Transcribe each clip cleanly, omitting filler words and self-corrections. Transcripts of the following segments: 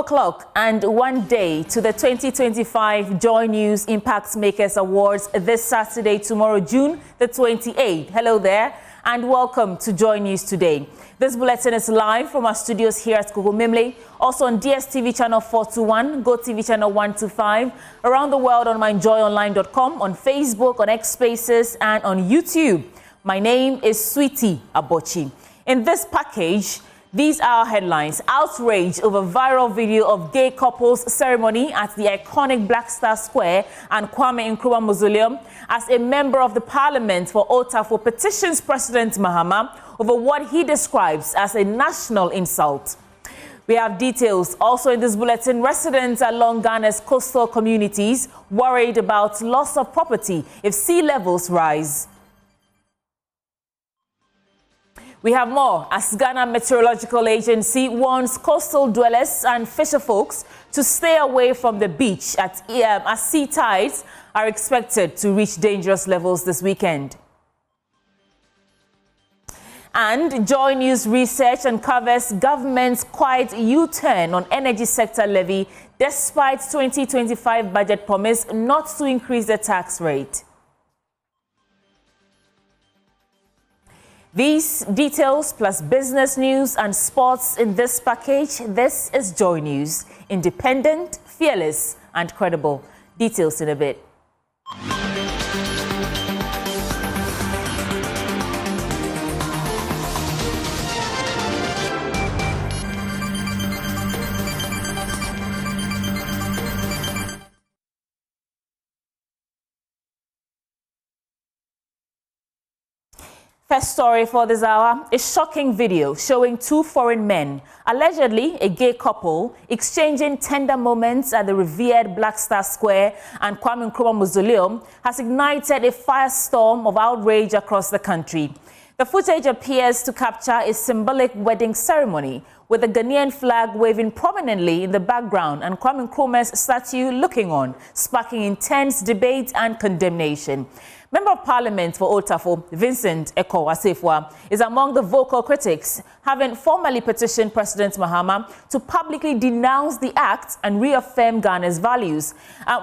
o'clock and 1 day to the 2025 Joy News Impact Makers Awards this Saturday, tomorrow, June the 28th. Hello there and welcome to Joy News Today. This bulletin is live from our studios here at Kugumimle, also on DSTV channel 421, GoTV channel 125, around the world on myjoyonline.com, on Facebook, on X Spaces and on YouTube. My name is Sweetie Abochi. In this package, these are our headlines. Outrage over viral video of gay couples ceremony at the iconic Black Star Square and Kwame Nkrumah Mausoleum, as a member of the parliament for Otafuah petitions President Mahama over what he describes as a national insult. We have details also in this bulletin. Residents along Ghana's coastal communities worried about loss of property if sea levels rise. We have more as Ghana Meteorological Agency warns coastal dwellers and fisher folks to stay away from the beach as sea tides are expected to reach dangerous levels this weekend. And Joy News research uncovers government's quiet U-turn on energy sector levy despite 2025 budget promise not to increase the tax rate. These details plus business news and sports in this package. This is Joy News. Independent, fearless and credible. Details in a bit. First story for this hour, a shocking video showing two foreign men, allegedly a gay couple, exchanging tender moments at the revered Black Star Square and Kwame Nkrumah Mausoleum has ignited a firestorm of outrage across the country. The footage appears to capture a symbolic wedding ceremony with the Ghanaian flag waving prominently in the background and Kwame Nkrumah's statue looking on, sparking intense debate and condemnation. Member of Parliament for Otafuah, Vincent Assafuah, is among the vocal critics, having formally petitioned President Mahama to publicly denounce the act and reaffirm Ghana's values.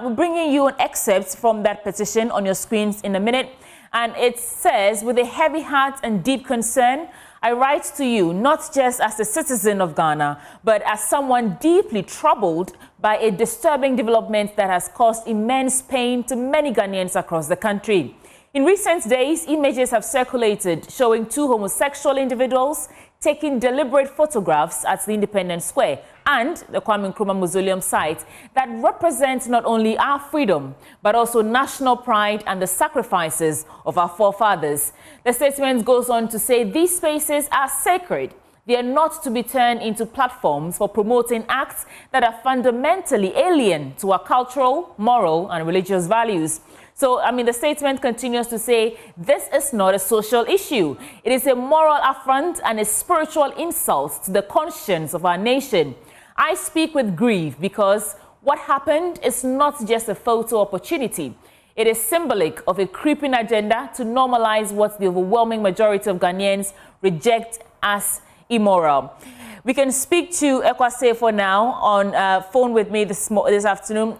We're bringing you an excerpt from that petition on your screens in a minute. And it says, with a heavy heart and deep concern, I write to you not just as a citizen of Ghana, but as someone deeply troubled by a disturbing development that has caused immense pain to many Ghanaians across the country. In recent days, images have circulated showing two homosexual individuals taking deliberate photographs at the Independence Square and the Kwame Nkrumah Mausoleum site that represent not only our freedom, but also national pride and the sacrifices of our forefathers. The statement goes on to say these spaces are sacred. They are not to be turned into platforms for promoting acts that are fundamentally alien to our cultural, moral, and religious values. So, the statement continues to say, this is not a social issue. It is a moral affront and a spiritual insult to the conscience of our nation. I speak with grief because what happened is not just a photo opportunity. It is symbolic of a creeping agenda to normalize what the overwhelming majority of Ghanaians reject as immoral. We can speak to Assafuah now on phone with me this afternoon.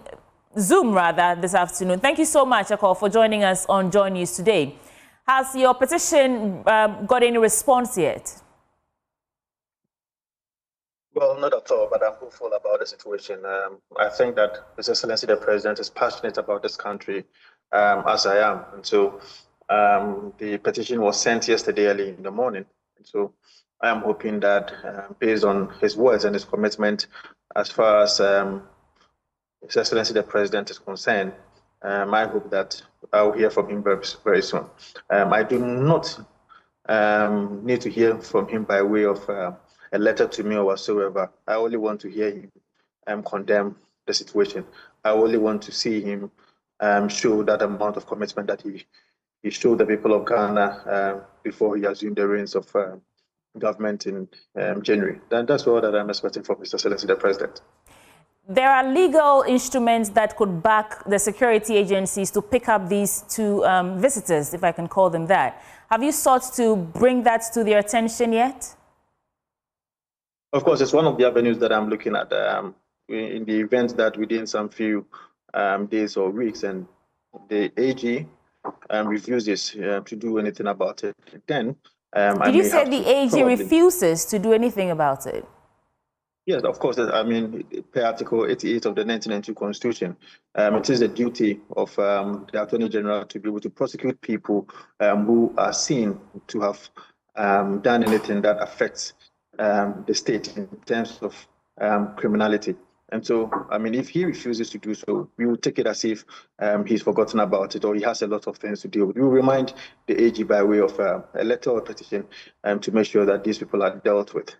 Zoom this afternoon. Thank you so much, Eko, for joining us on Joy News today. Has your petition got any response yet? Well, not at all, but I'm hopeful about the situation. I think that His Excellency the President is passionate about this country, as I am. And so the petition was sent yesterday early in the morning. And so I am hoping that based on his words and his commitment as far as His Excellency the President is concerned, I hope that I will hear from him very soon. I do not need to hear from him by way of a letter to me or whatsoever. I only want to hear him condemn the situation. I only want to see him show that amount of commitment that he showed the people of Ghana before he assumed the reins of government in January. That's all that I'm expecting from Mr. Excellency the President. There are legal instruments that could back the security agencies to pick up these two visitors, if I can call them that. Have you sought to bring that to their attention yet? Of course, it's one of the avenues that I'm looking at. in the event that within some few days or weeks and the AG refuses to do anything about it, then Did you say the AG refuses to do anything about it? Yes, of course. I mean, per Article 88 of the 1992 Constitution, it is the duty of the Attorney General to be able to prosecute people who are seen to have done anything that affects the state in terms of criminality. And so, I mean, if he refuses to do so, we will take it as if he's forgotten about it or he has a lot of things to deal with. We will remind the AG by way of a letter or petition to make sure that these people are dealt with.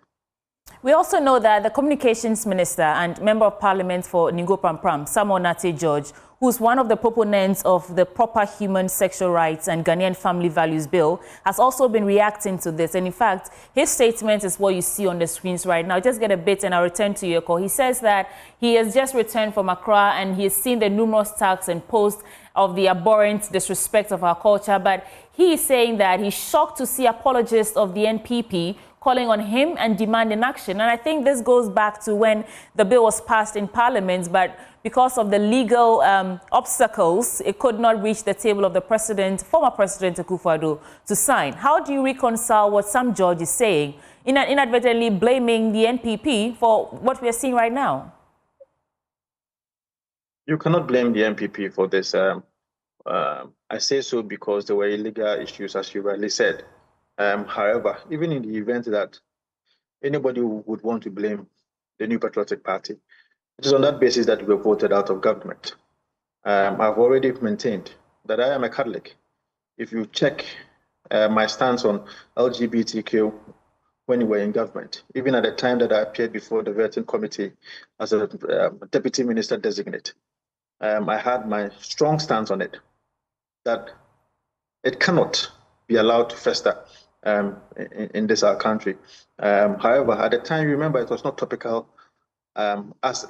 We also know that the Communications Minister and Member of Parliament for Ningo Prampram, Samuel Nate George, who's one of the proponents of the Proper Human Sexual Rights and Ghanaian Family Values Bill, has also been reacting to this. And in fact, his statement is what you see on the screens right now. Just get a bit and I'll return to your call. He says that he has just returned from Accra and he has seen the numerous tags and posts of the abhorrent disrespect of our culture. But he is saying that he's shocked to see apologists of the NPP calling on him and demanding action. And I think this goes back to when the bill was passed in Parliament, but because of the legal obstacles, it could not reach the table of the president, former President Akufo-Addo, to sign. How do you reconcile what Sam George is saying, inadvertently blaming the NPP for what we are seeing right now? You cannot blame the NPP for this. I say so because there were illegal issues, as you rightly said. However, even in the event that anybody would want to blame the New Patriotic Party, it is on that basis that we were voted out of government. I've already maintained that I am a Catholic. If you check my stance on LGBTQ when we were in government, even at the time that I appeared before the vetting committee as a deputy minister designate, I had my strong stance on it, that it cannot be allowed to fester in this our country. However, at the time, remember, it was not topical as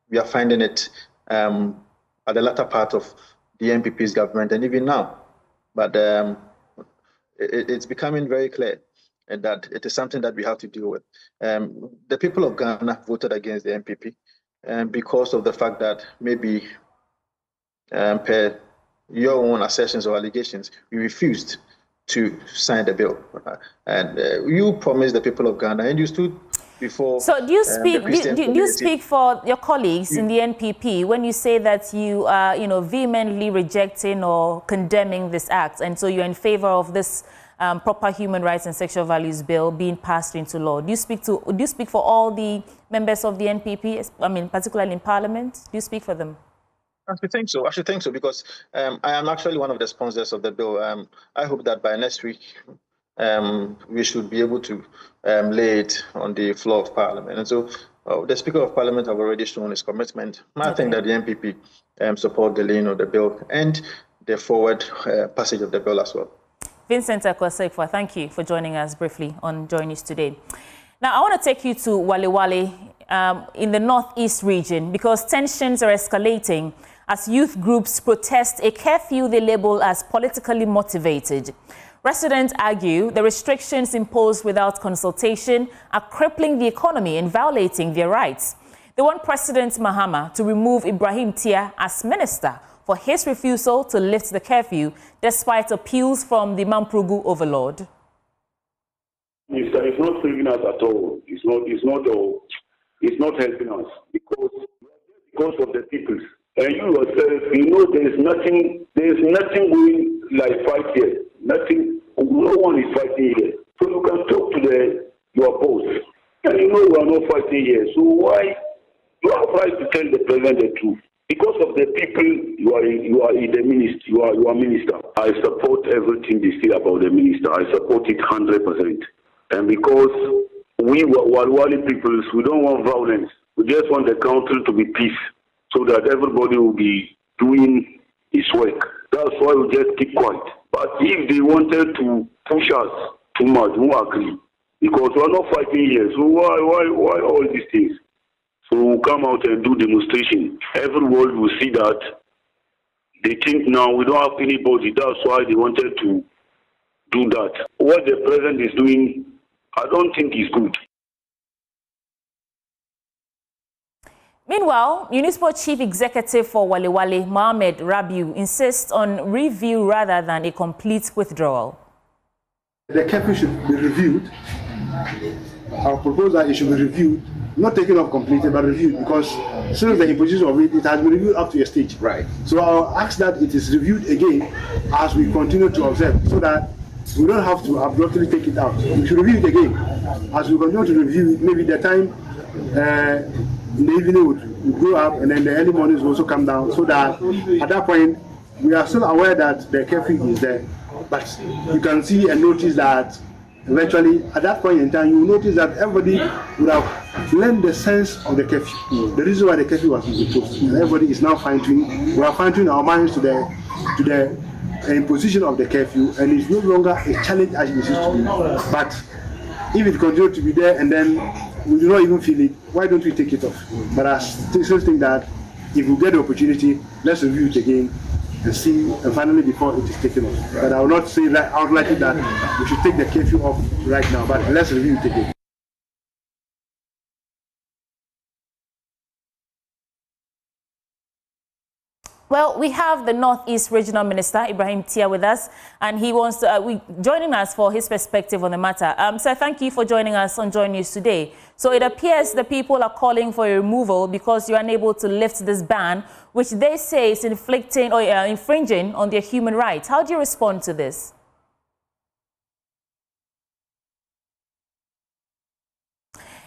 we are finding it at the latter part of the NPP's government and even now. But it's becoming very clear that it is something that we have to deal with. The people of Ghana voted against the NPP because of the fact that maybe per your own assertions or allegations, we refused to sign the bill. And you promised the people of Ghana and you stood before. So do you speak, do you speak for your colleagues in the NPP when you say that you are, vehemently rejecting or condemning this act, and so you're in favor of this Proper Human Rights and Sexual Values Bill being passed into law? Do you speak for all the members of the NPP, I mean, particularly in Parliament? Do you speak for them? I should think so. I should think so because I am actually one of the sponsors of the bill. I hope that by next week we should be able to lay it on the floor of Parliament. And so the Speaker of Parliament have already shown his commitment. I think that the NPP support the laying of the bill and the forward passage of the bill as well. Vincent Assafuah, thank you for joining us briefly on Joy News today. Now, I want to take you to Waliwali in the northeast region because tensions are escalating as youth groups protest a curfew they label as politically motivated. Residents argue the restrictions imposed without consultation are crippling the economy and violating their rights. They want President Mahama to remove Ibrahim as minister for his refusal to lift the curfew despite appeals from the Mamprugu overlord. It's not saving us at all. It's not helping us because of the people. And you yourself, there's nothing going like fight here. Nothing, no one is fighting here. So you can talk to your boss. And we are not fighting here. So why you have right to tell the president the truth? Because of the people, you are the minister. You are minister. I support everything they say about the minister. I support it 100%. And because we Waliwali peoples, we don't want violence. We just want the country to be peace, so that everybody will be doing his work. That's why we just keep quiet. But if they wanted to push us too much, we won't agree. Because we are not fighting here. So why all these things? So we'll come out and do demonstration. Everyone will see that. They think now we don't have anybody. That's why they wanted to do that. What the president is doing, I don't think is good. Meanwhile, Municipal Chief Executive for Waliwali, Mohammed Rabiu, insists on review rather than a complete withdrawal. The curfew should be reviewed. Our proposal it should be reviewed, not taken off completely, but reviewed, because since the imposition of it, it has been reviewed up to a stage. Right. So I'll ask that it is reviewed again as we continue to observe, so that we don't have to abruptly take it out. We should review it again. As we continue to review it, maybe the time in the evening would go up, and then the early mornings will also come down, so that at that point, we are still aware that the curfew is there. But you can see and notice that eventually, at that point in time, you will notice that everybody would have learned the sense of the curfew, the reason why the curfew was imposed. And everybody is now fine-tuning. We are fine-tuning our minds to the imposition of the curfew, and it's no longer a challenge as it used to be. But if it continues to be there and then we do not even feel it, why don't we take it off? But I still think that if we get the opportunity, let's review it again and see, and finally before it is taken off. But I will not say that outrightly that we should take the curfew off right now, but let's review it again. Well, we have the Northeast Regional Minister, Ibrahim Tetteh, with us, and he wants to joining us for his perspective on the matter. So thank you for joining us on Joy News today. So it appears the people are calling for a removal because you're unable to lift this ban, which they say is inflicting or infringing on their human rights. How do you respond to this?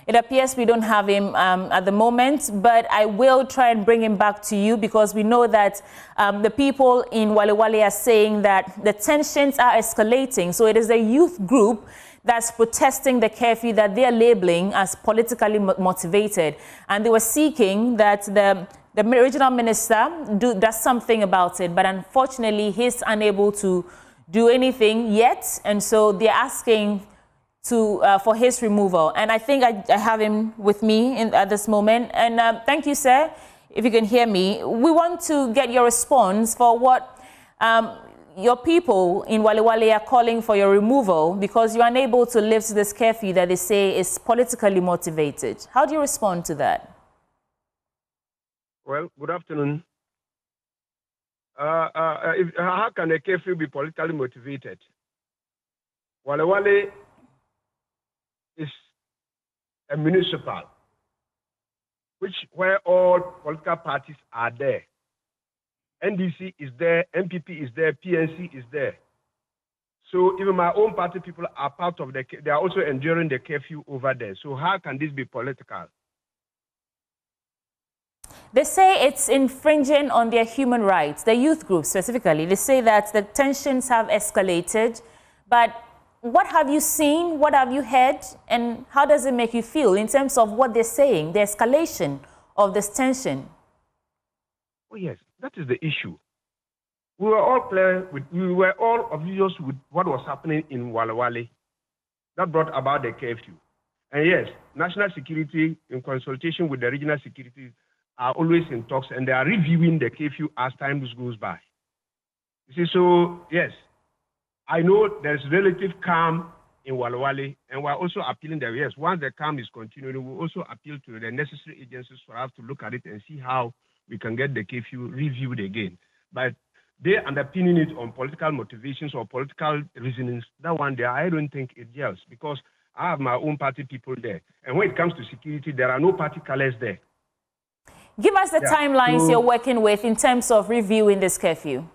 It appears we don't have him at the moment, but I will try and bring him back to you, because we know that the people in Waliwali are saying that the tensions are escalating. So it is a youth group that's protesting the curfew that they are labeling as politically motivated. And they were seeking that the regional minister does something about it. But unfortunately, he's unable to do anything yet. And so they're asking for his removal. And I think I have him with me at this moment. And thank you, sir, if you can hear me. We want to get your response for what your people in Waliwali are calling for your removal, because you're unable to lift this curfew that they say is politically motivated. How do you respond to that? Well, good afternoon. How can a curfew be politically motivated? Waliwali is a municipal, where all political parties are there. NDC is there, MPP is there, PNC is there. So even my own party people are part of they are also enduring the curfew over there. So how can this be political? They say it's infringing on their human rights, the youth group specifically. They say that the tensions have escalated, but what have you seen, what have you heard, and how does it make you feel in terms of what they're saying, the escalation of this tension? Oh yes, that is the issue. We were all clear, we were all oblivious with what was happening in Waliwali. That brought about the curfew. And yes, national security, in consultation with the regional security, are always in talks, and they are reviewing the curfew as time goes by. You see, so yes, I know there's relative calm in Waliwali, and we're also appealing that, yes, once the calm is continuing, we'll also appeal to the necessary agencies for us to look at it and see how we can get the curfew reviewed again. But they underpinning it on political motivations or political reasonings, that one there, I don't think it gels, because I have my own party people there. And when it comes to security, there are no party colors there. Give us the timelines you're working with in terms of reviewing this curfew.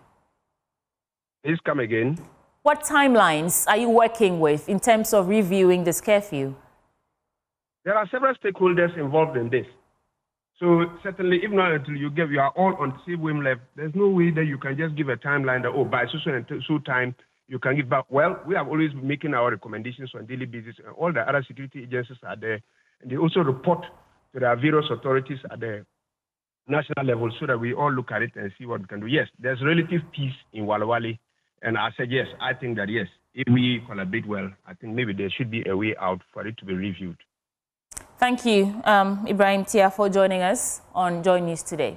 Please come again. What timelines are you working with in terms of reviewing this curfew? There are several stakeholders involved in this. So certainly, if not until you are all on the same wavelength, there's no way that you can just give a timeline that, oh, by so and so time, you can give back. Well, we have always been making our recommendations on a daily basis, and all the other security agencies are there. And they also report to the various authorities at the national level so that we all look at it and see what we can do. Yes, there's relative peace in Waliwali. And I said, yes, I think that, yes, if we collaborate well, I think maybe there should be a way out for it to be reviewed. Thank you, Ibrahim Tetteh, for joining us on Joy News today.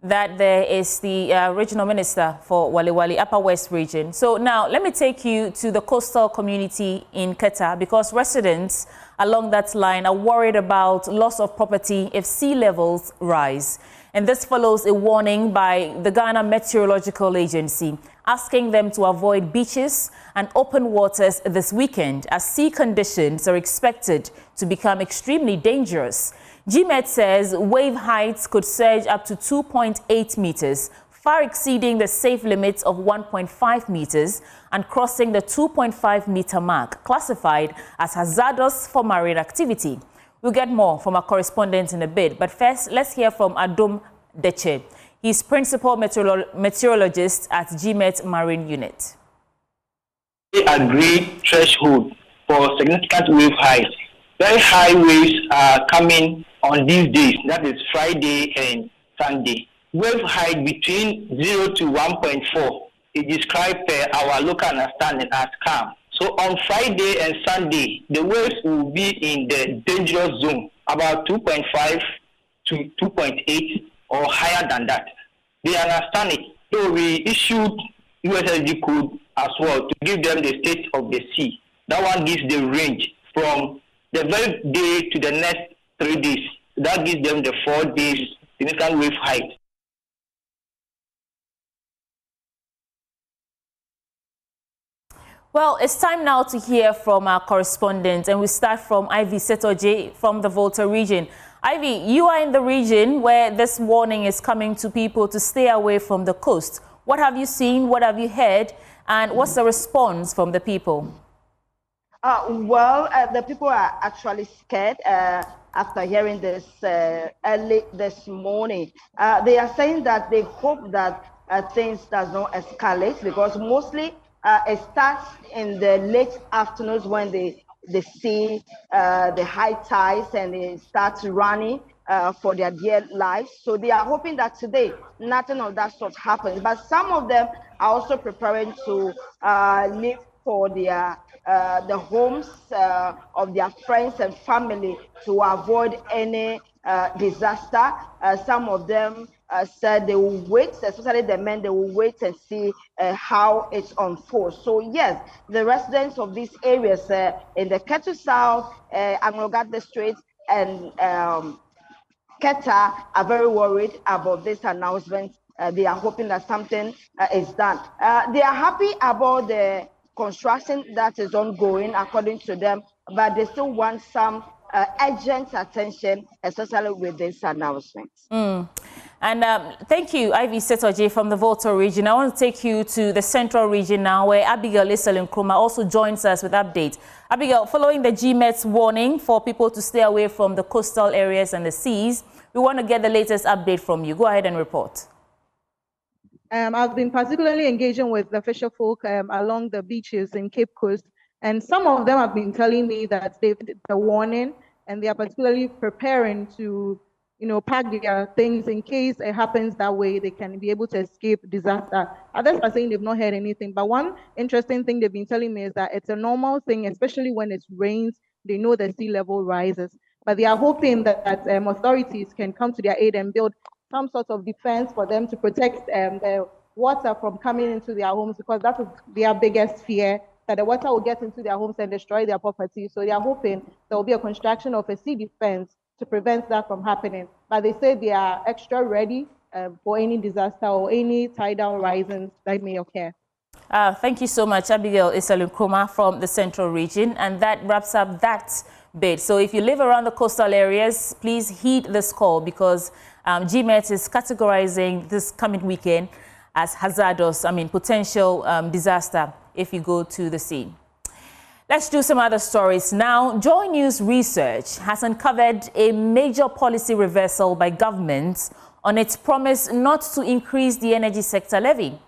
That there is the regional minister for Waliwali, Upper West region. So now let me take you to the coastal community in Tetteh, because residents along that line are worried about loss of property if sea levels rise. And this follows a warning by the Ghana Meteorological Agency, asking them to avoid beaches and open waters this weekend, as sea conditions are expected to become extremely dangerous. GMET says wave heights could surge up to 2.8 meters, far exceeding the safe limits of 1.5 meters and crossing the 2.5 meter mark, classified as hazardous for marine activity. We'll get more from our correspondent in a bit, but first, let's hear from Adom Tetteh. He's principal meteorologist at GMET Marine Unit. The agreed threshold for significant wave height. Very high waves are coming on these days, that is Friday and Sunday. Wave height between 0 to 1.4 is described per our local understanding as calm. So on Friday and Sunday, the waves will be in the dangerous zone, about 2.5 to 2.8 or higher than that. They understand it. So we issued USSD code as well to give them the state of the sea. That one gives the range from the very day to the next 3 days. That gives them the 4 days significant wave height. Well, it's time now to hear from our correspondent, and we start from Ivy Setoje from the Volta region. Ivy, you are in the region where this warning is coming to people to stay away from the coast. What have you seen? What have you heard? And what's the response from the people? The people are actually scared after hearing this early this morning. They are saying that they hope that things does not escalate, because mostly it starts in the late afternoons when they see the high tides and they start running for their dear lives. So they are hoping that today nothing of that sort happens. But some of them are also preparing to leave for their the homes of their friends and family to avoid any disaster. Some of them said they will wait, especially the men, they will wait and see how it unfolds. So yes, the residents of these areas in the Tetteh South, Anglogat District, and Tetteh are very worried about this announcement. They are hoping that something is done. They are happy about the construction that is ongoing, according to them, but they still want some urgent attention, especially with this announcement. And thank you, Ivy Setoje from the Volta region. I want to take you to the central region now, where Abigail Iselin-Krumah also joins us with updates. Abigail, following the GMET's warning for people to stay away from the coastal areas and the seas, we want to get the latest update from you. Go ahead and report. I've been particularly engaging with the fisher folk along the beaches in Cape Coast, and some of them have been telling me that they've the warning and they are particularly preparing to, pack their things in case it happens that way. They can be able to escape disaster. Others are saying they've not heard anything, but one interesting thing they've been telling me is that it's a normal thing, especially when it rains. They know the sea level rises, but they are hoping that authorities can come to their aid and build some sort of defense for them to protect the water from coming into their homes, because that is their biggest fear, that the water will get into their homes and destroy their property. So they are hoping there will be a construction of a sea defense to prevent that from happening. But they say they are extra ready for any disaster or any tidal risings that may occur. Thank you so much, Abigail Iselin-Krumah from the central region. And that wraps up that bit. So if you live around the coastal areas, please heed this call, because GMET is categorizing this coming weekend as hazardous, potential disaster if you go to the sea. Let's do some other stories now. Joy News Research has uncovered a major policy reversal by government on its promise not to increase the energy sector levy.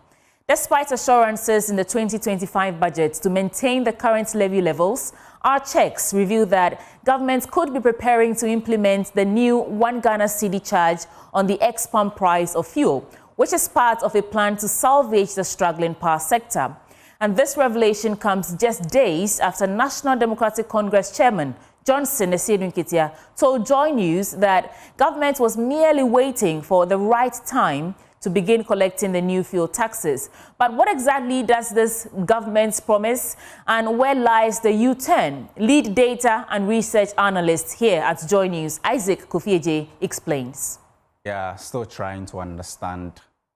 Despite assurances in the 2025 budget to maintain the current levy levels, our checks reveal that government could be preparing to implement the new 1 Ghana cedi charge on the ex-pump price of fuel, which is part of a plan to salvage the struggling power sector. And this revelation comes just days after National Democratic Congress Chairman Johnson Nketia told Joy News that government was merely waiting for the right time to begin collecting the new fuel taxes. But what exactly does this government promise, and where lies the U-turn? Lead data and research analyst here at Joy News, Isaac Kofieje, explains. Yeah, still trying to understand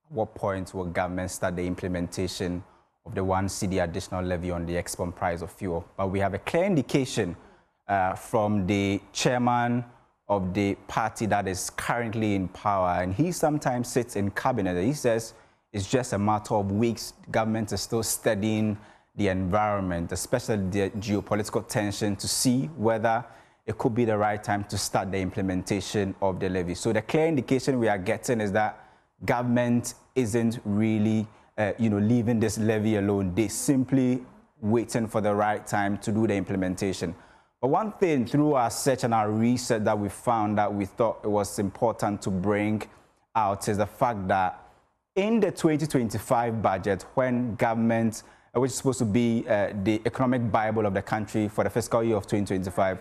what point will government start the implementation of the 1 cedi additional levy on the export price of fuel. But we have a clear indication from the chairman of the party that is currently in power, and he sometimes sits in cabinet. He says it's just a matter of weeks. Government is still studying the environment, especially the geopolitical tension, to see whether it could be the right time to start the implementation of the levy. So the clear indication we are getting is that government isn't really leaving this levy alone. They simply waiting for the right time to do the implementation. But one thing through our search and our research that we found that we thought it was important to bring out is the fact that in the 2025 budget, when government, which is supposed to be the economic Bible of the country for the fiscal year of 2025,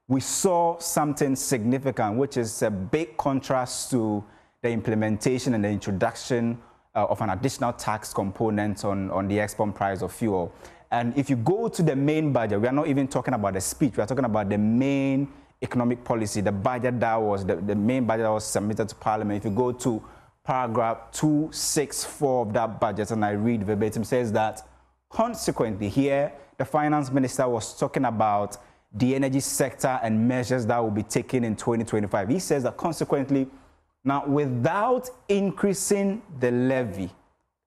we saw something significant, which is a big contrast to the implementation and the introduction of an additional tax component on the export price of fuel. And if you go to the main budget, we are not even talking about the speech, we are talking about the main economic policy, the budget that was, the main budget that was submitted to Parliament. If you go to paragraph 264 of that budget, and I read verbatim, says that consequently here, the finance minister was talking about the energy sector and measures that will be taken in 2025. He says that consequently, now without increasing the levy,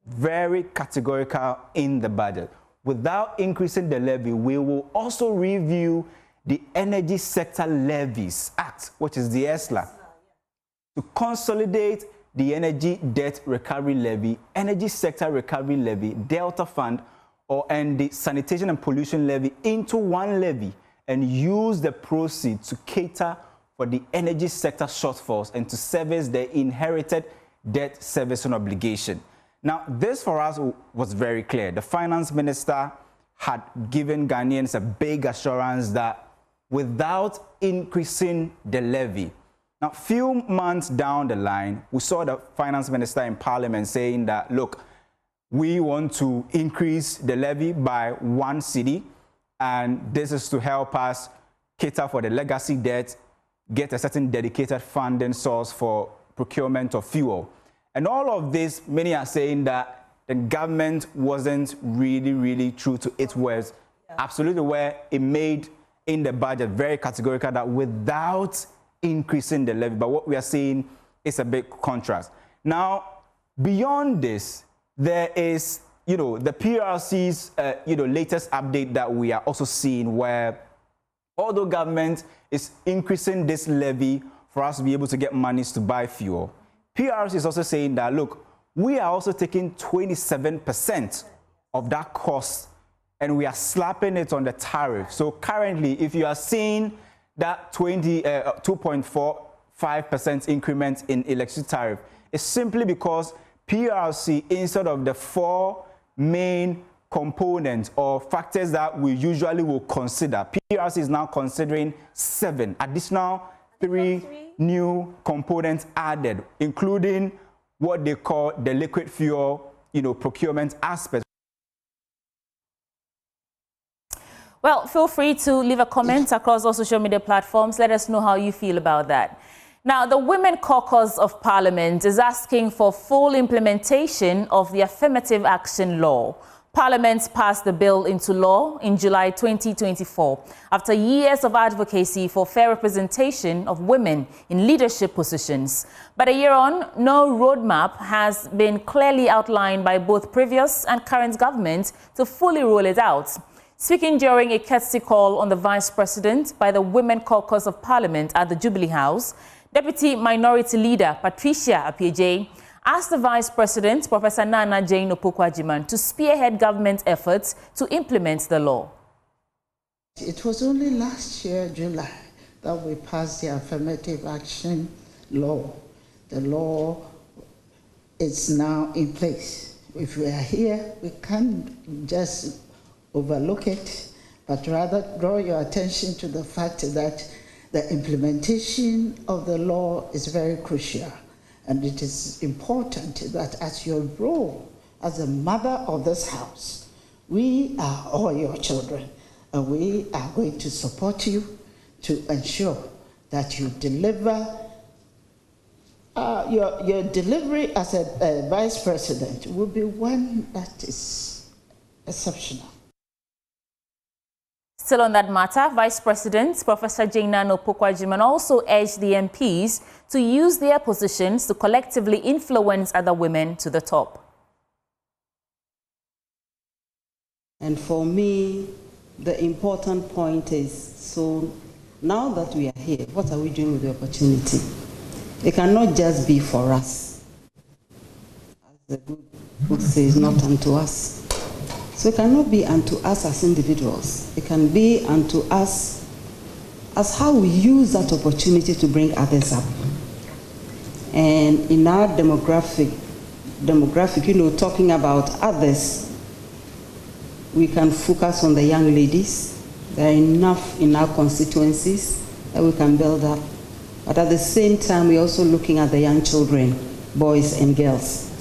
very categorical in the budget, without increasing the levy, we will also review the Energy Sector Levies Act, which is the ESLA, to consolidate the Energy Debt Recovery Levy, Energy Sector Recovery Levy, Delta Fund, and the Sanitation and Pollution Levy into one levy, and use the proceeds to cater for the energy sector shortfalls and to service the inherited debt servicing obligation. Now, this for us was very clear. The finance minister had given Ghanaians a big assurance that without increasing the levy, now, a few months down the line, we saw the finance minister in Parliament saying that, look, we want to increase the levy by 1 cedi, and this is to help us cater for the legacy debt, get a certain dedicated funding source for procurement of fuel. And all of this, many are saying that the government wasn't really true to its words. Absolutely, where it made in the budget very categorical that without increasing the levy. But what we are seeing is a big contrast. Now, beyond this, there is, the PRC's, latest update that we are also seeing, where although government is increasing this levy for us to be able to get monies to buy fuel, PRC is also saying that, look, we are also taking 27% of that cost and we are slapping it on the tariff. So currently, if you are seeing that 2.45% increment in electricity tariff, it's simply because PRC, instead of the 4 main components or factors that we usually will consider, PRC is now considering 7 additional 3 new components added, including what they call the liquid fuel, procurement aspect. Well, feel free to leave a comment across all social media platforms. Let us know how you feel about that. Now, the Women Caucus of Parliament is asking for full implementation of the Affirmative Action Law. Parliament passed the bill into law in July 2024 after years of advocacy for fair representation of women in leadership positions. But a year on, no roadmap has been clearly outlined by both previous and current government to fully roll it out. Speaking during a courtesy call on the Vice President by the Women Caucus of Parliament at the Jubilee House, Deputy Minority Leader Patricia Appiagyei asked the Vice President, Professor Nana Jane Opoku-Agyeman, to spearhead government efforts to implement the law. It was only last year, July, that we passed the Affirmative Action Law. The law is now in place. If we are here, we can't just overlook it, but rather draw your attention to the fact that the implementation of the law is very crucial. And it is important that as your role as a mother of this house, we are all your children, and we are going to support you to ensure that you deliver. Your delivery as a vice president will be one that is exceptional. Still on that matter, Vice President Professor Nana Opoku-Agyeman also urged the MPs to use their positions to collectively influence other women to the top. And for me, the important point is, so now that we are here, what are we doing with the opportunity? It cannot just be for us. As the good book says, not unto us. So it cannot be unto us as individuals. It can be unto us as how we use that opportunity to bring others up. And in our demographic, talking about others, we can focus on the young ladies. There are enough in our constituencies that we can build up. But at the same time, we're also looking at the young children, boys and girls.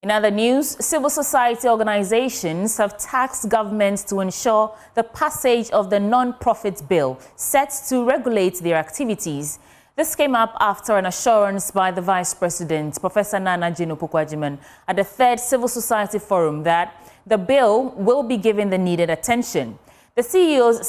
In other news, civil society organizations have tasked governments to ensure the passage of the non-profit bill set to regulate their activities. This came up after an assurance by the Vice President, Professor Nana Opoku-Agyeman, at the 3rd Civil Society Forum that the bill will be given the needed attention. The CSOs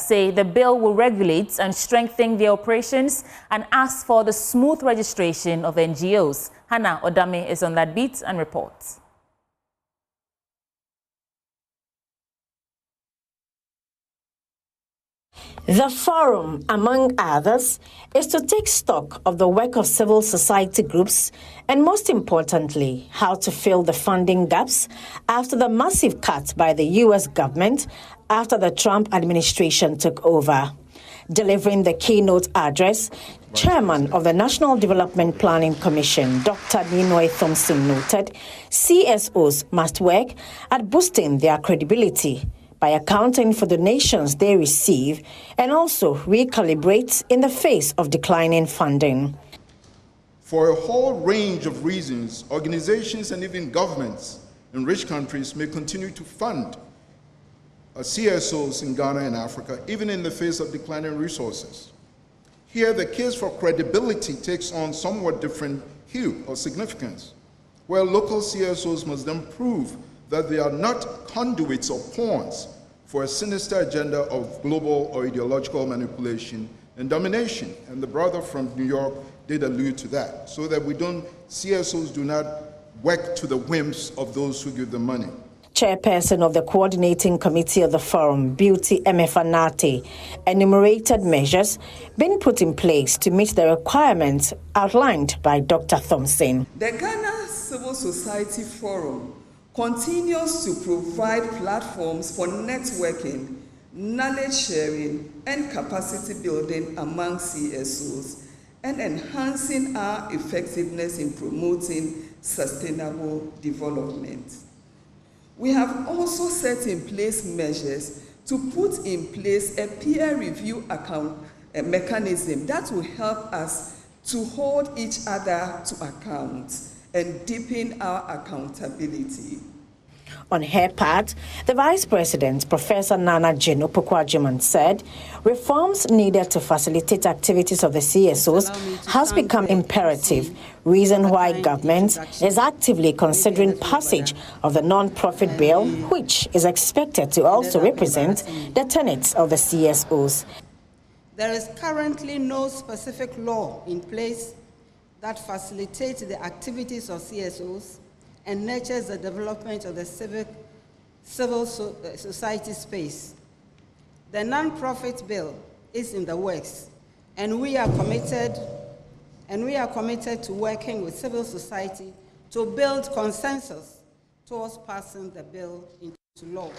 say the bill will regulate and strengthen their operations and ask for the smooth registration of NGOs. Hannah Odame is on that beat and reports. The forum, among others, is to take stock of the work of civil society groups and, most importantly, how to fill the funding gaps after the massive cut by the U.S. government after the Trump administration took over. Delivering the keynote address, Chairman of the National Development Planning Commission, Dr. Ninoy Thompson, noted CSOs must work at boosting their credibility by accounting for donations they receive and also recalibrate in the face of declining funding. For a whole range of reasons, organizations and even governments in rich countries may continue to fund CSOs in Ghana and Africa, even in the face of declining resources. Here, the case for credibility takes on somewhat different hue or significance, where local CSOs must then prove that they are not conduits or pawns for a sinister agenda of global or ideological manipulation and domination. And the brother from New York did allude to that, so that CSOs do not work to the whims of those who give them money. Chairperson of the Coordinating Committee of the Forum, Beauty Emefanate, enumerated measures being put in place to meet the requirements outlined by Dr. Thompson. The Ghana Civil Society Forum continues to provide platforms for networking, knowledge sharing, and capacity building among CSOs, and enhancing our effectiveness in promoting sustainable development. We have also set in place measures to put in place a peer review mechanism that will help us to hold each other to account and deepen our accountability. On her part, the Vice President, Professor Nana Opoku-Agyeman, said reforms needed to facilitate activities of the CSOs has become imperative, reason why government is actively considering passage of the non-profit bill, which is expected to also represent the tenets of the CSOs. There is currently no specific law in place that facilitates the activities of CSOs and nurtures the development of the civil society space. The non-profit bill is in the works, and we are committed to working with civil society to build consensus towards passing the bill into law.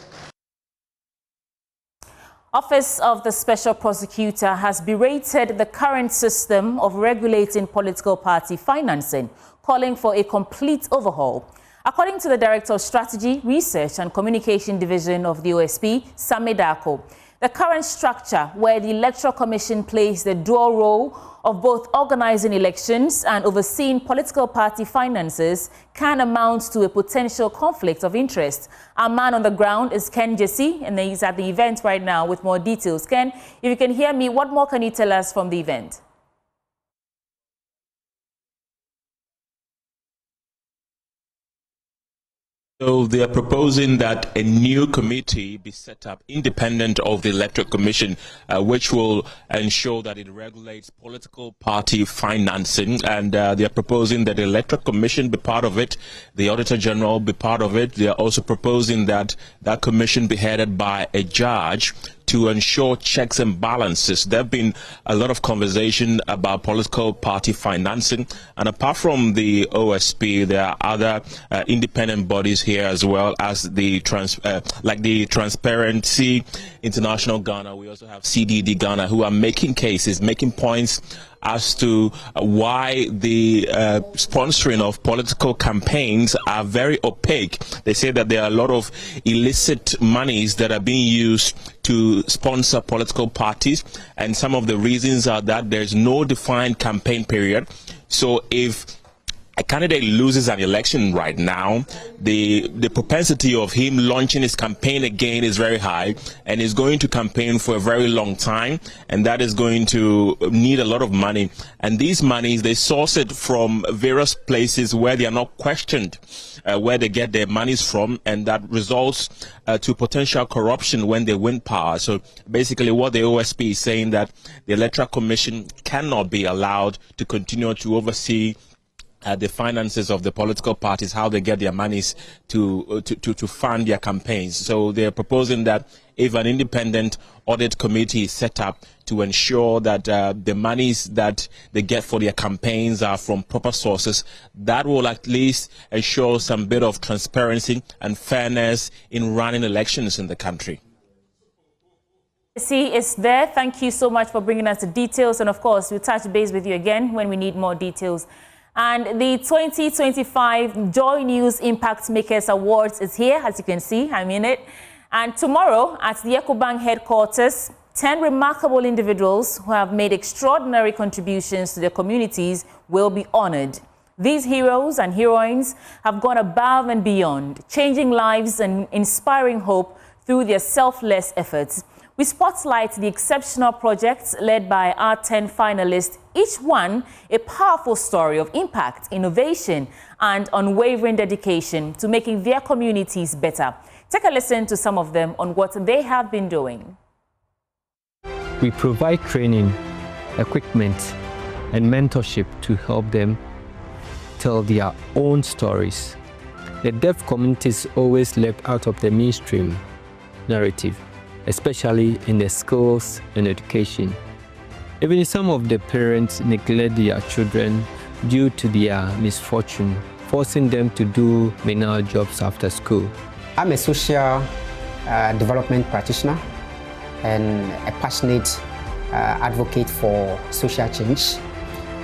Office of the Special Prosecutor has berated the current system of regulating political party financing, calling for a complete overhaul. According to the Director of Strategy, Research and Communication Division of the OSP, Sami Dako, The current structure, where the Electoral Commission plays the dual role of both organizing elections and overseeing political party finances, can amount to a potential conflict of interest. Our man on the ground is Ken Jesse, and he's at the event right now with more details. Ken, if you can hear me, what more can you tell us from the event? So they are proposing that a new committee be set up independent of the Electoral Commission, which will ensure that it regulates political party financing. And they are proposing that the Electoral Commission be part of it, the Auditor General be part of it. They are also proposing that that commission be headed by a judge to ensure checks and balances. There have been a lot of conversation about political party financing, and apart from the OSP, there are other independent bodies here, as well as the Transparency International Ghana. We also have CDD Ghana, who are making cases, making points as to why the sponsoring of political campaigns are very opaque. They say that there are a lot of illicit monies that are being used to sponsor political parties, and some of the reasons are that there's no defined campaign period. So if a candidate loses an election right now, the propensity of him launching his campaign again is very high, and he's going to campaign for a very long time, and that is going to need a lot of money. And these monies, they source it from various places where they are not questioned where they get their monies from, and that results to potential corruption when they win power. So basically what the OSP is saying, that the Electoral Commission cannot be allowed to continue to oversee the finances of the political parties, how they get their monies to fund their campaigns. So they're proposing that if an independent audit committee is set up to ensure that the monies that they get for their campaigns are from proper sources, that will at least ensure some bit of transparency and fairness in running elections in the country. See, it's there. Thank you so much for bringing us the details, and of course we'll touch base with you again when we need more details. And the 2025 Joy News Impact Makers Awards is here, as you can see. I'm in it. And tomorrow at the EcoBank headquarters, 10 remarkable individuals who have made extraordinary contributions to their communities will be honored. These heroes and heroines have gone above and beyond, changing lives and inspiring hope through their selfless efforts. We spotlight the exceptional projects led by our 10 finalists, each one a powerful story of impact, innovation, and unwavering dedication to making their communities better. Take a listen to some of them on what they have been doing. We provide training, equipment, and mentorship to help them tell their own stories. The deaf communities always left out of the mainstream narrative, especially in the schools and education. Even some of the parents neglect their children due to their misfortune, forcing them to do menial jobs after school. I'm a social development practitioner and a passionate advocate for social change.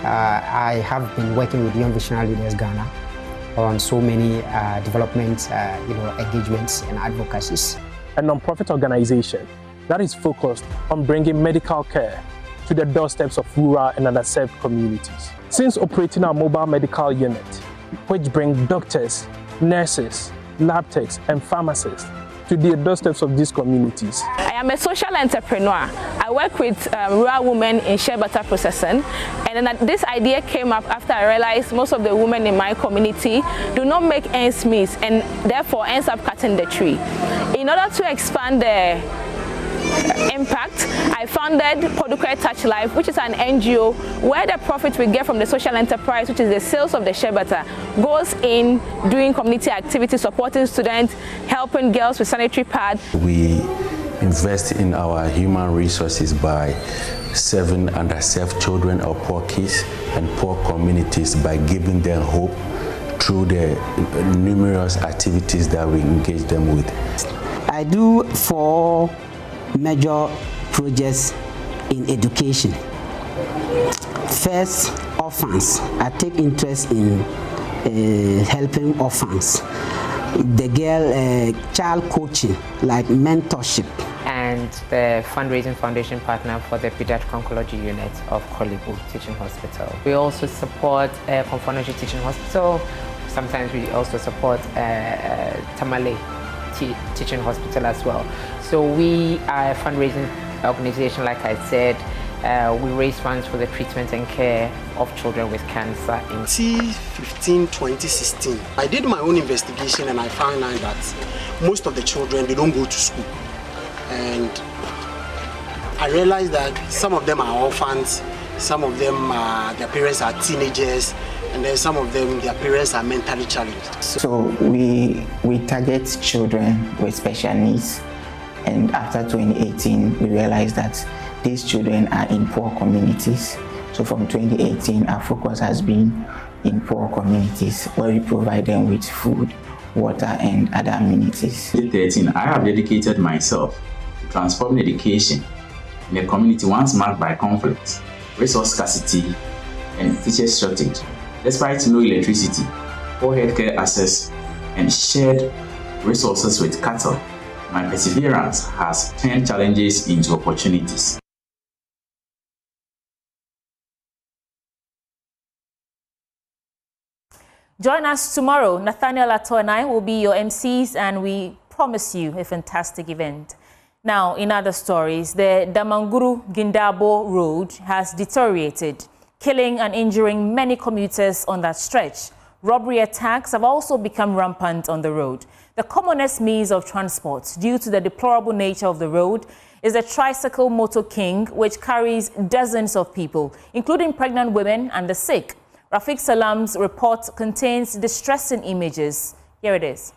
I have been working with Young Visionary Leaders Ghana on so many development engagements and advocacies. A non-profit organization that is focused on bringing medical care to the doorsteps of rural and underserved communities. Since operating our mobile medical unit, which brings doctors, nurses, lab techs, and pharmacists to the doorsteps of these communities. I am a social entrepreneur. I work with rural women in shea butter processing, and then this idea came up after I realized most of the women in my community do not make ends meet and therefore ends up cutting the tree. In order to expand the impact, I founded Podukwe Touch Life, which is an NGO where the profit we get from the social enterprise, which is the sales of the shea butter, goes in doing community activities, supporting students, helping girls with sanitary pads. We invest in our human resources by serving underserved children or poor kids and poor communities by giving them hope through the numerous activities that we engage them with. I do 4 major projects in education. First, orphans. I take interest in helping orphans. The girl child coaching, like mentorship. And and the fundraising foundation partner for the pediatric oncology unit of Kolibu Teaching Hospital. We also support Konfonoji Teaching Hospital. Sometimes we also support Tamale Teaching Hospital as well. So we are a fundraising organization, like I said. We raise funds for the treatment and care of children with cancer. In 2015-2016, I did my own investigation and I found out that most of the children, they don't go to school. And I realized that some of them are orphans, some of them, their parents are teenagers, and then some of them, their parents are mentally challenged. So we target children with special needs, and after 2018 we realized that these children are in poor communities. So from 2018 our focus has been in poor communities where we provide them with food, water and other amenities. In 2013 I have dedicated myself to transform education in a community once marked by conflict, resource scarcity and teacher shortage. Despite no electricity, poor healthcare access, and shared resources with cattle, my perseverance has turned challenges into opportunities. Join us tomorrow. Nathaniel Ato and I will be your MCs, and we promise you a fantastic event. Now, in other stories, the Damanguru Gindabo road has deteriorated, killing and injuring many commuters on that stretch. Robbery attacks have also become rampant on the road. The commonest means of transport, due to the deplorable nature of the road, is the tricycle motor king, which carries dozens of people, including pregnant women and the sick. Rafiq Salam's report contains distressing images. Here it is.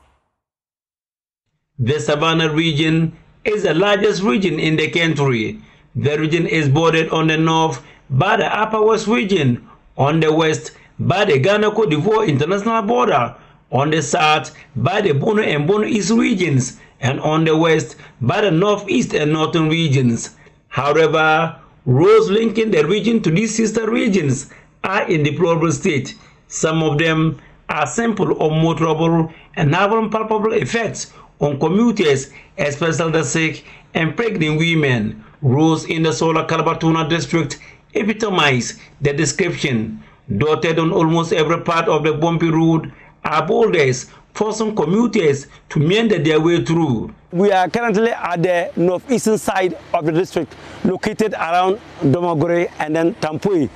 The Savannah region is the largest region in the country. The region is bordered on the north by the Upper West region, on the west by the Ghana-Cote d'Ivoire international border, on the south by the Bono and Bono East regions, and on the west by the northeast and northern regions. However, roads linking the region to these sister regions are in deplorable state. Some of them are simple or more trouble and have palpable effects on commuters, especially the sick and pregnant women. Roads in the Solar Calabatuna district epitomize the description. Dotted on almost every part of the bumpy road are boulders, forcing commuters to meander their way through. We are currently at the northeastern side of the district, located around Damanguru and then Tampui.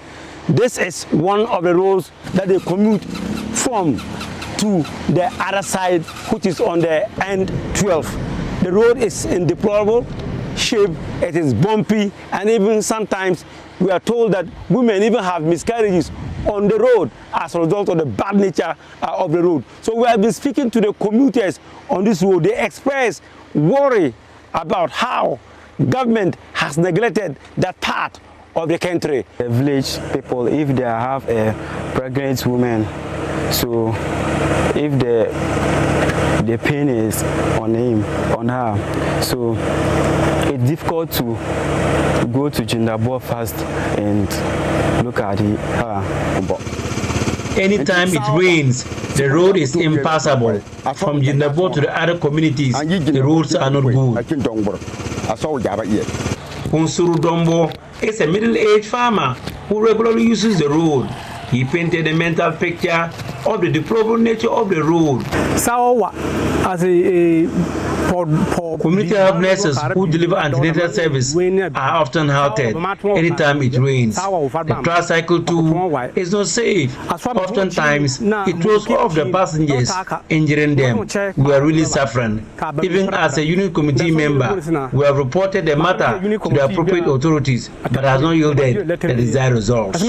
This is one of the roads that they commute from to the other side, which is on the N12. The road is in deplorable shape, it is bumpy, and even sometimes we are told that women even have miscarriages on the road as a result of the bad nature of the road. So we have been speaking to the commuters on this road. They express worry about how government has neglected that part of the country. The village people, if they have a pregnant woman, so if the pain is on her, so it's difficult to go to Gindabo first and look at her. Anytime it rains, the road is impassable. From Gindabo to the other communities, the roads are not good. Unsuru Dombo is a middle-aged farmer who regularly uses the road. He painted a mental picture of the deplorable nature of the road. As a community health nurses who deliver antenatal service are often halted anytime it rains. The tricycle too is not safe. Oftentimes it throws off the passengers, injuring them. We are really suffering. Even as a unit committee member, we have reported the matter to the appropriate authorities, but has not yielded the desired results.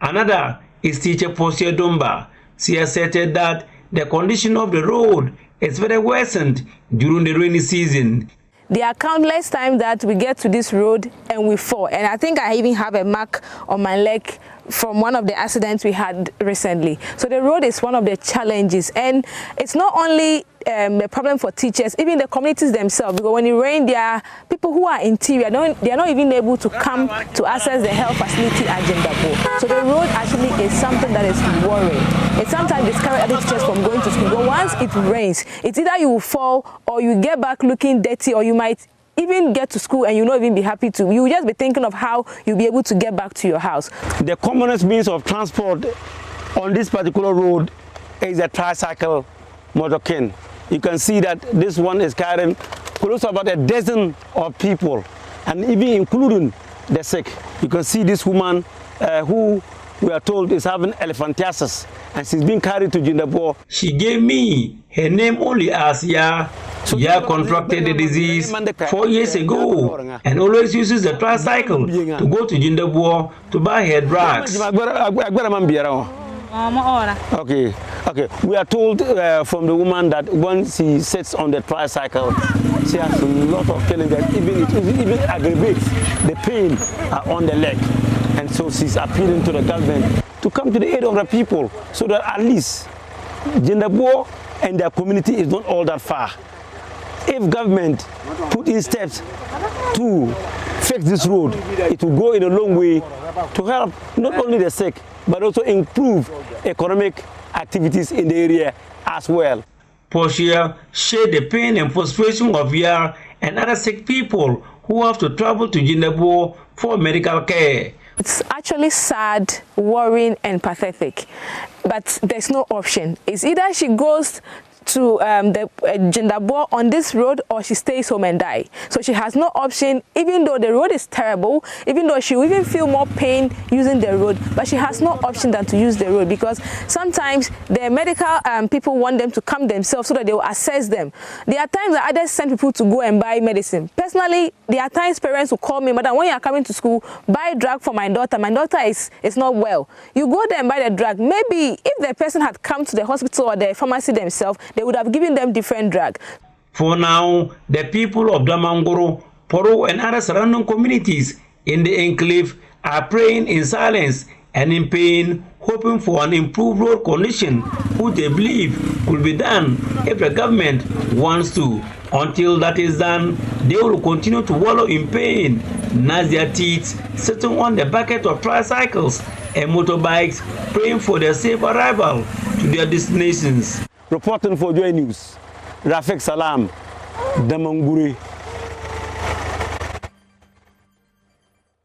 Another is teacher Posia Dumba. She asserted that the condition of the road is very worsened during the rainy season. There are countless times that we get to this road and we fall. And I think I even have a mark on my leg from one of the accidents we had recently. So the road is one of the challenges, and it's not only a problem for teachers, even the communities themselves, because when it rains, there are people who are interior, they are not even able to come to access the health facility at Gindabo. So the road actually is something that is worrying. It sometimes discourages other teachers from going to school, but once it rains, it's either you will fall or you get back looking dirty, or you might even get to school and you'll not even be happy to. You will just be thinking of how you'll be able to get back to your house. The commonest means of transport on this particular road is a tricycle motorcade. You can see that this one is carrying close to about a dozen of people, and even including the sick. You can see this woman who we are told is having elephantiasis, and she's being carried to Gindabo. She gave me her name only as Ya. Ya contracted the disease 4 years ago and always uses the tricycle to go to Gindabo to buy her drugs. Okay. We are told from the woman that when she sits on the tricycle, she has a lot of feeling that even aggravates the pain on the leg. And so she's appealing to the government to come to the aid of the people, so that at least Gindabo and their community is not all that far. If government put in steps to fix this road, it will go in a long way to help not only the sick, but also improve economic activities in the area as well. Portia shared the pain and frustration of Ya and other sick people who have to travel to Gindabo for medical care. It's actually sad, worrying, and pathetic, but there's no option. It's either she goes to the Gindabo on this road, or she stays home and die. So she has no option, even though the road is terrible, even though she will even feel more pain using the road, but she has no option than to use the road, because sometimes the medical people want them to come themselves so that they will assess them. There are times that others send people to go and buy medicine. Personally, there are times parents will call me, "Madam, when you are coming to school, buy drug for my daughter. My daughter is not well." You go there and buy the drug. Maybe if the person had come to the hospital or the pharmacy themselves, they would have given them different drug. For now, the people of Damanguru, Poro, and other surrounding communities in the enclave are praying in silence and in pain, hoping for an improved road condition, which they believe could be done if the government wants to. Until that is done, they will continue to wallow in pain, gnash their teeth, sitting on the bucket of tricycles and motorbikes, praying for their safe arrival to their destinations. Reporting for Joy News, Rafik Salam, Damanguru.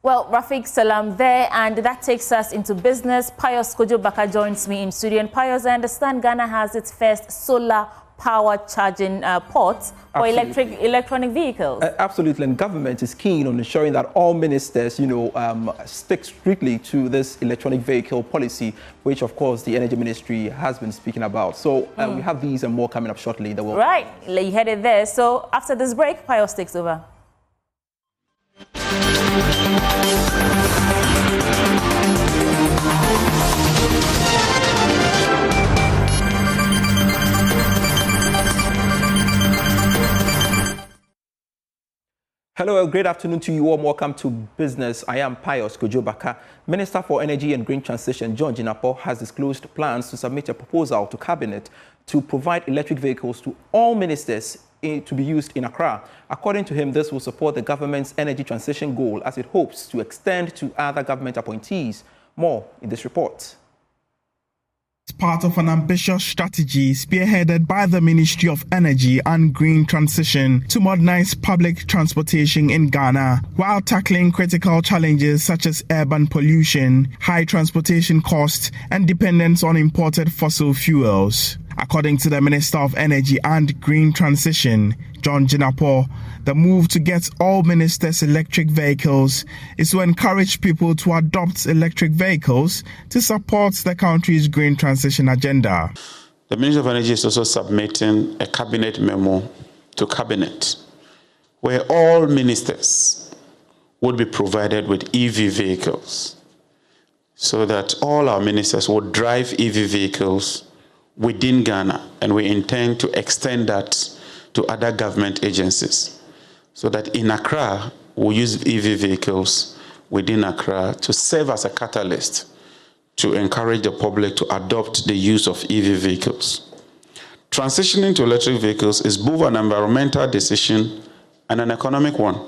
Well, Rafik Salam there, and that takes us into business. Pius Kojo-Baka joins me in studio. And Pius, I understand Ghana has its first solar power charging ports for electronic vehicles. Absolutely, and government is keen on ensuring that all ministers, stick strictly to this electronic vehicle policy, which of course the Energy Ministry has been speaking about. So we have these and more coming up shortly. Right, you headed there. So after this break, Pius takes over. Hello, great afternoon to you all. Welcome to Business. I am Pius Kojo-Baka. Minister for Energy and Green Transition, John Gindabo, has disclosed plans to submit a proposal to Cabinet to provide electric vehicles to all ministers to be used in Accra. According to him, this will support the government's energy transition goal as it hopes to extend to other government appointees. More in this report. Part of an ambitious strategy spearheaded by the Ministry of Energy and Green Transition to modernize public transportation in Ghana while tackling critical challenges such as urban pollution, high transportation costs, and dependence on imported fossil fuels. According to the Minister of Energy and Green Transition, John Gindabo, the move to get all ministers electric vehicles is to encourage people to adopt electric vehicles to support the country's green transition agenda. The Ministry of Energy is also submitting a cabinet memo to Cabinet where all ministers would be provided with EV vehicles so that all our ministers would drive EV vehicles within Ghana, and we intend to extend that to other government agencies so that in Accra we'll use EV vehicles within Accra to serve as a catalyst to encourage the public to adopt the use of EV vehicles. Transitioning to electric vehicles is both an environmental decision and an economic one.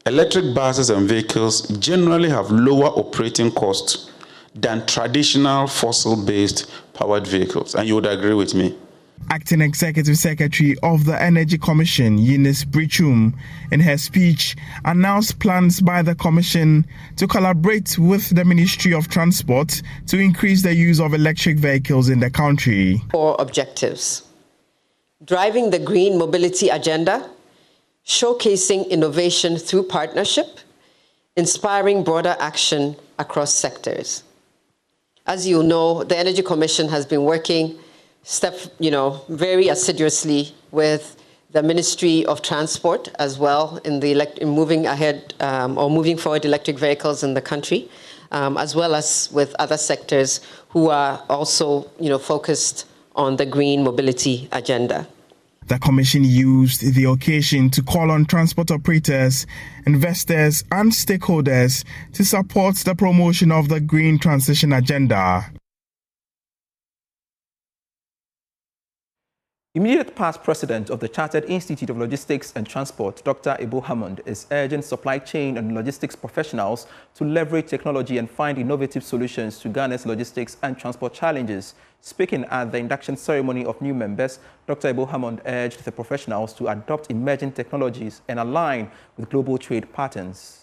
Electric buses and vehicles generally have lower operating costs than traditional fossil-based powered vehicles, and you would agree with me. Acting Executive Secretary of the Energy Commission, Eunice Brichum, in her speech, announced plans by the Commission to collaborate with the Ministry of Transport to increase the use of electric vehicles in the country. 4 objectives: driving the green mobility agenda, showcasing innovation through partnership, inspiring broader action across sectors. As you know, the Energy Commission has been working very assiduously with the Ministry of Transport as well in moving ahead or moving forward electric vehicles in the country, as well as with other sectors who are also focused on the green mobility agenda. The Commission used the occasion to call on transport operators, investors, and stakeholders to support the promotion of the green transition agenda. Immediate past president of the Chartered Institute of Logistics and Transport, Dr. Ibrahim, is urging supply chain and logistics professionals to leverage technology and find innovative solutions to Ghana's logistics and transport challenges. Speaking at the induction ceremony of new members, Dr. Ibrahim urged the professionals to adopt emerging technologies and align with global trade patterns.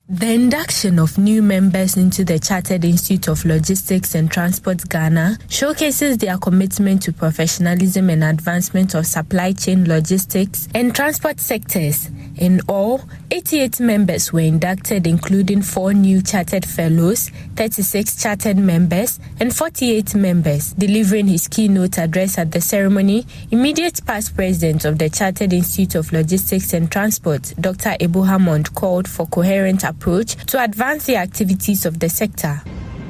The induction of new members into the Chartered Institute of Logistics and Transport Ghana showcases their commitment to professionalism and advancement of supply chain, logistics and transport sectors. In all, 88 members were inducted, including 4 new Chartered Fellows, 36 Chartered members and 48 members. Delivering his keynote address at the ceremony, immediate past president of the Chartered Institute of Logistics and Transport, Dr. Ibrahim, called for coherent approach to advance the activities of the sector.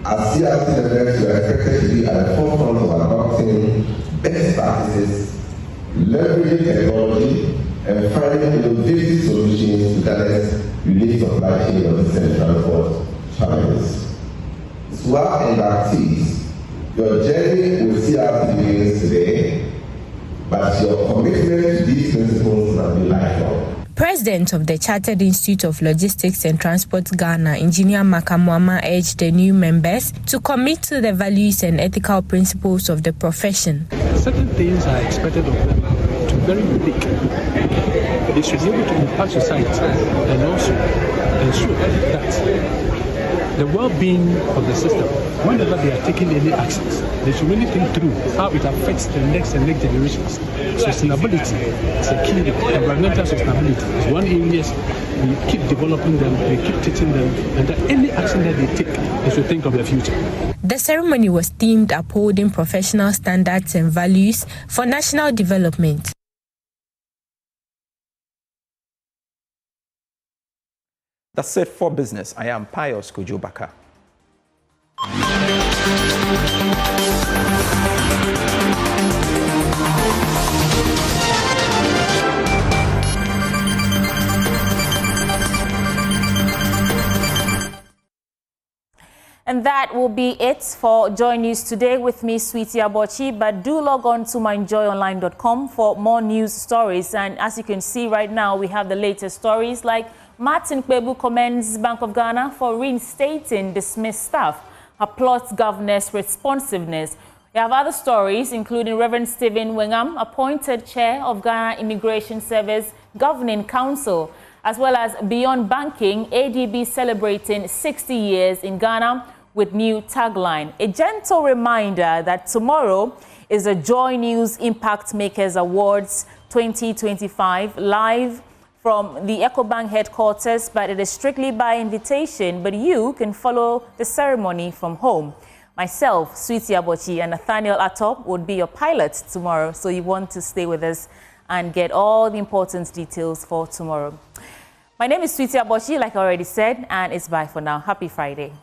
As CRT members, we are expected to be at the forefront of adopting best practices, leveraging technology, and finding innovative solutions to Ghana's unique supply chain logistics and transport challenges. To our inductees, your journey with CRT begins today, but your commitment to these principles must be lifelong. President of the Chartered Institute of Logistics and Transport Ghana, Engineer Mahama, urged the new members to commit to the values and ethical principles of the profession. Certain things are expected of them to be very unique. They should be able to impact society and also ensure that the well-being of the system, whenever they are taking any actions, they should really think through how it affects the next and next generations. Sustainability is a key. Environmental sustainability is one area we keep developing them, we keep teaching them, and that any action that they take, they should think of the future. The ceremony was themed upholding professional standards and values for national development. That's it for business. I am Pius Kojobaka. And that will be it for Joy News today with me, Sweetie Abochi. But do log on to myjoyonline.com for more news stories. And as you can see right now, we have the latest stories like Martin Kpebu commends Bank of Ghana for reinstating dismissed staff, applauds governor's responsiveness. We have other stories, including Reverend Stephen Wengam, appointed chair of Ghana Immigration Service Governing Council, as well as Beyond Banking, ADB celebrating 60 years in Ghana with new tagline. A gentle reminder that tomorrow is the Joy News Impact Makers Awards 2025 live from the EcoBank headquarters, but it is strictly by invitation, but you can follow the ceremony from home. Myself, Sweetie Abochi, and Nathaniel Atop would be your pilots tomorrow, so you want to stay with us and get all the important details for tomorrow. My name is Sweetie Abochi, like I already said, and it's bye for now. Happy Friday.